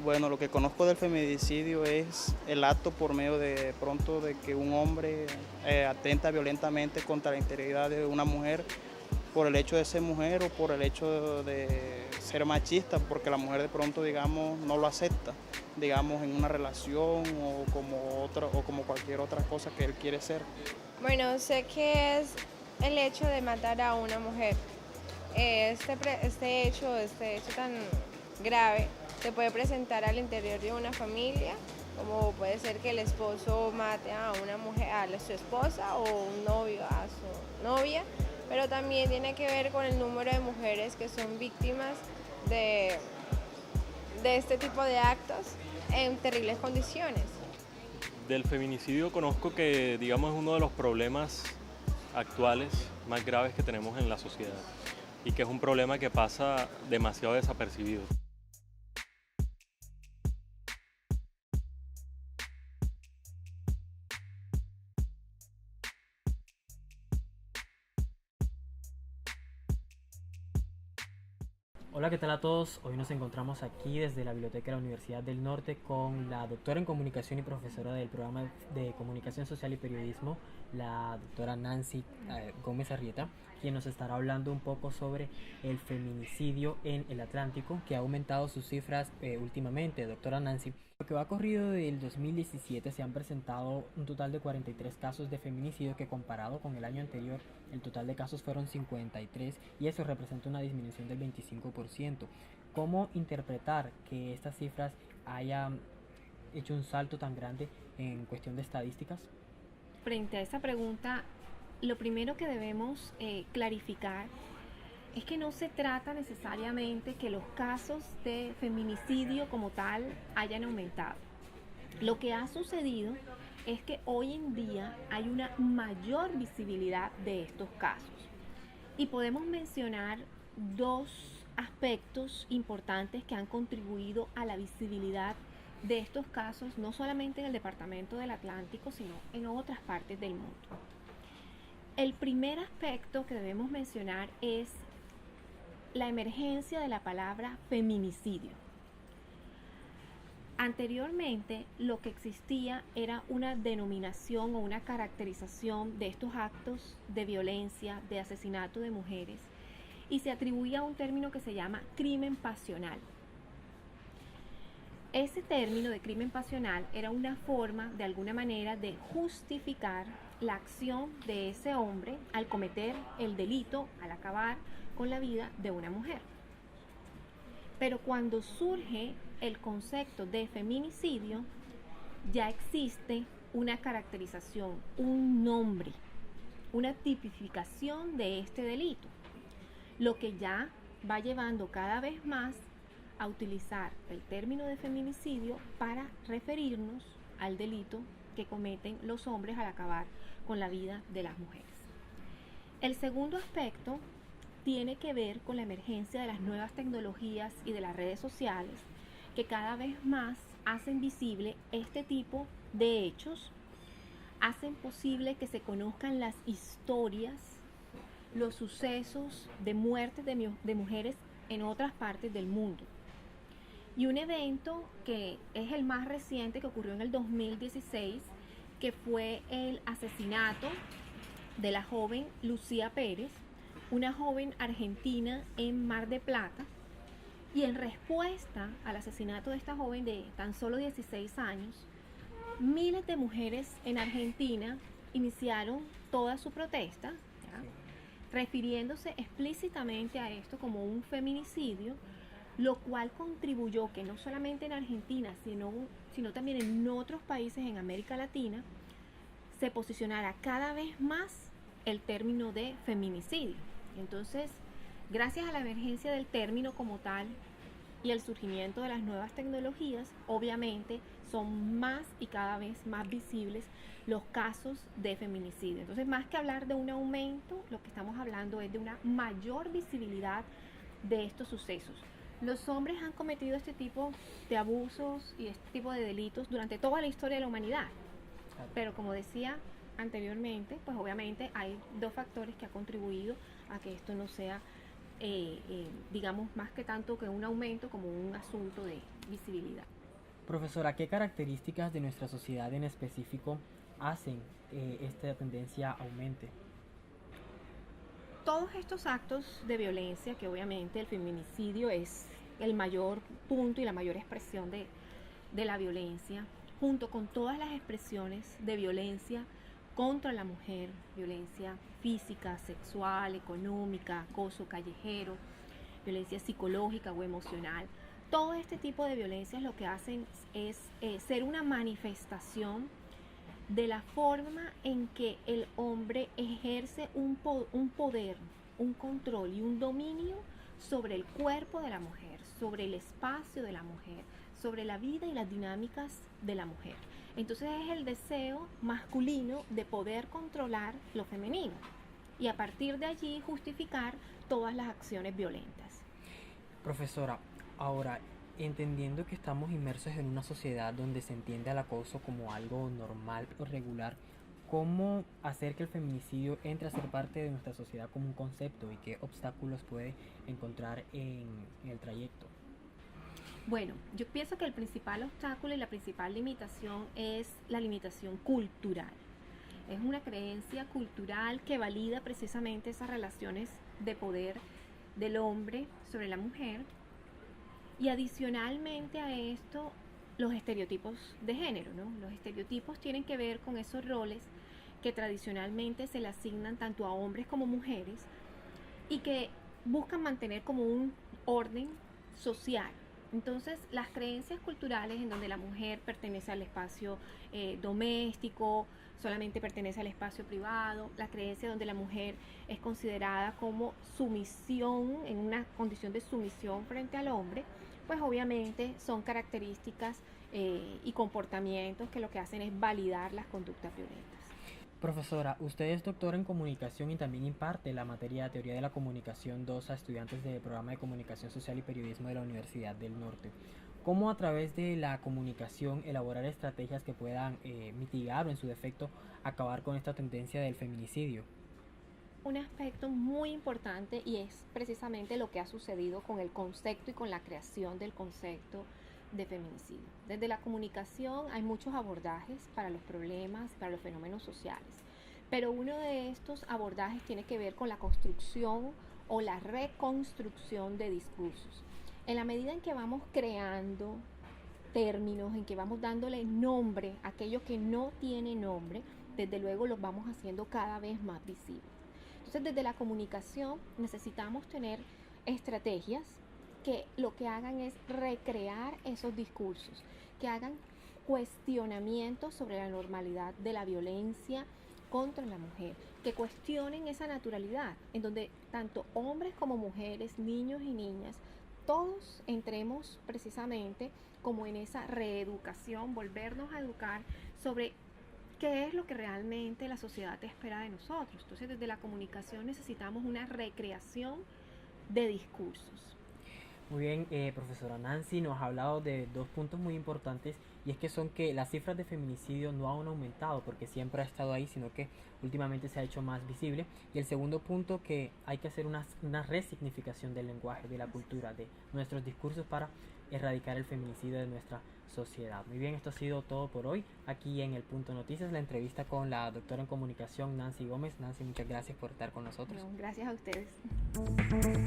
Bueno, lo que conozco del feminicidio es el acto por medio de pronto de que un hombre atenta violentamente contra la integridad de una mujer por el hecho de ser mujer o por el hecho de ser machista, porque la mujer de pronto, digamos, no lo acepta, digamos, en una relación o como cualquier otra cosa que él quiere ser. Bueno, sé que es el hecho de matar a una mujer. Este hecho tan grave se puede presentar al interior de una familia, como puede ser que el esposo mate a una mujer, su esposa, o un novio a su novia, pero también tiene que ver con el número de mujeres que son víctimas de, de este tipo de actos en terribles condiciones. Del feminicidio conozco que, digamos, es uno de los problemas actuales más graves que tenemos en la sociedad y que es un problema que pasa demasiado desapercibido. Hola, ¿qué tal a todos? Hoy nos encontramos aquí desde la Biblioteca de la Universidad del Norte con la doctora en comunicación y profesora del programa de comunicación social y periodismo, la doctora Nancy Gómez Arrieta, quien nos estará hablando un poco sobre el feminicidio en el Atlántico, que ha aumentado sus cifras últimamente. Doctora Nancy, lo que va corrido del 2017 se han presentado un total de 43 casos de feminicidio, que comparado con el año anterior el total de casos fueron 53 y eso representa una disminución del 25%. ¿Cómo interpretar que estas cifras hayan hecho un salto tan grande en cuestión de estadísticas? Frente a esa pregunta, lo primero que debemos clarificar es que no se trata necesariamente que los casos de feminicidio como tal hayan aumentado. Lo que ha sucedido es que hoy en día hay una mayor visibilidad de estos casos. Y podemos mencionar dos aspectos importantes que han contribuido a la visibilidad de estos casos, no solamente en el departamento del Atlántico, sino en otras partes del mundo. El primer aspecto que debemos mencionar es la emergencia de la palabra feminicidio. Anteriormente, lo que existía era una denominación o una caracterización de estos actos de violencia, de asesinato de mujeres, y se atribuía un término que se llama crimen pasional. Ese término de crimen pasional era una forma, de alguna manera, de justificar la acción de ese hombre al cometer el delito, al acabar con la vida de una mujer. Pero cuando surge el concepto de feminicidio, ya existe una caracterización, un nombre, una tipificación de este delito, lo que ya va llevando cada vez más a utilizar el término de feminicidio para referirnos al delito que cometen los hombres al acabar con la vida de las mujeres. El segundo aspecto tiene que ver con la emergencia de las nuevas tecnologías y de las redes sociales, que cada vez más hacen visible este tipo de hechos, hacen posible que se conozcan las historias, los sucesos de muertes de mujeres en otras partes del mundo. Y un evento que es el más reciente, que ocurrió en el 2016, que fue el asesinato de la joven Lucía Pérez, una joven argentina en Mar de Plata. Y en respuesta al asesinato de esta joven de tan solo 16 años, miles de mujeres en Argentina iniciaron toda su protesta, ¿ya?, refiriéndose explícitamente a esto como un feminicidio, lo cual contribuyó que no solamente en Argentina, sino también en otros países en América Latina, se posicionara cada vez más el término de feminicidio. Entonces, gracias a la emergencia del término como tal y el surgimiento de las nuevas tecnologías, obviamente son más y cada vez más visibles los casos de feminicidio. Entonces, más que hablar de un aumento, lo que estamos hablando es de una mayor visibilidad de estos sucesos. Los hombres han cometido este tipo de abusos y este tipo de delitos durante toda la historia de la humanidad. Pero como decía anteriormente, pues obviamente hay dos factores que han contribuido a que esto no sea, digamos, más que tanto que un aumento, como un asunto de visibilidad. Profesora, ¿qué características de nuestra sociedad en específico hacen esta tendencia aumente? Todos estos actos de violencia, que obviamente el feminicidio es el mayor punto y la mayor expresión de la violencia, junto con todas las expresiones de violencia contra la mujer, violencia física, sexual, económica, acoso callejero, violencia psicológica o emocional. Todo este tipo de violencias lo que hacen es ser una manifestación de la forma en que el hombre ejerce un poder, un control y un dominio sobre el cuerpo de la mujer, sobre el espacio de la mujer, sobre la vida y las dinámicas de la mujer. Entonces es el deseo masculino de poder controlar lo femenino y a partir de allí justificar todas las acciones violentas. Profesora, ahora, entendiendo que estamos inmersos en una sociedad donde se entiende al acoso como algo normal o regular, ¿cómo hacer que el feminicidio entre a ser parte de nuestra sociedad como un concepto y qué obstáculos puede encontrar en el trayecto? Bueno, yo pienso que el principal obstáculo y la principal limitación es la limitación cultural. Es una creencia cultural que valida precisamente esas relaciones de poder del hombre sobre la mujer y adicionalmente a esto los estereotipos de género, ¿no? Los estereotipos tienen que ver con esos roles que tradicionalmente se le asignan tanto a hombres como mujeres y que buscan mantener como un orden social. Entonces, las creencias culturales en donde la mujer pertenece al espacio doméstico, solamente pertenece al espacio privado, la creencia donde la mujer es considerada como sumisión, en una condición de sumisión frente al hombre, pues obviamente son características y comportamientos que lo que hacen es validar las conductas violentas. Profesora, usted es doctora en comunicación y también imparte la materia de Teoría de la Comunicación 2 a estudiantes del programa de Comunicación Social y Periodismo de la Universidad del Norte. ¿Cómo a través de la comunicación elaborar estrategias que puedan mitigar o en su defecto acabar con esta tendencia del feminicidio? Un aspecto muy importante y es precisamente lo que ha sucedido con el concepto y con la creación del concepto de feminicidio. Desde la comunicación hay muchos abordajes para los problemas, para los fenómenos sociales, pero uno de estos abordajes tiene que ver con la construcción o la reconstrucción de discursos. En la medida en que vamos creando términos, en que vamos dándole nombre a aquello que no tiene nombre, desde luego los vamos haciendo cada vez más visibles. Entonces, desde la comunicación necesitamos tener estrategias que lo que hagan es recrear esos discursos, que hagan cuestionamientos sobre la normalidad de la violencia contra la mujer, que cuestionen esa naturalidad, en donde tanto hombres como mujeres, niños y niñas, todos entremos precisamente como en esa reeducación, volvernos a educar sobre qué es lo que realmente la sociedad espera de nosotros. Entonces, desde la comunicación necesitamos una recreación de discursos. Muy bien, profesora Nancy nos ha hablado de dos puntos muy importantes y es que son que las cifras de feminicidio no han aumentado porque siempre ha estado ahí, sino que últimamente se ha hecho más visible. Y el segundo punto, que hay que hacer una resignificación del lenguaje, de la cultura, de nuestros discursos para erradicar el feminicidio de nuestra sociedad. Muy bien, esto ha sido todo por hoy aquí en el Punto Noticias, la entrevista con la doctora en comunicación Nancy Gómez. Nancy, muchas gracias por estar con nosotros. Bueno, gracias a ustedes.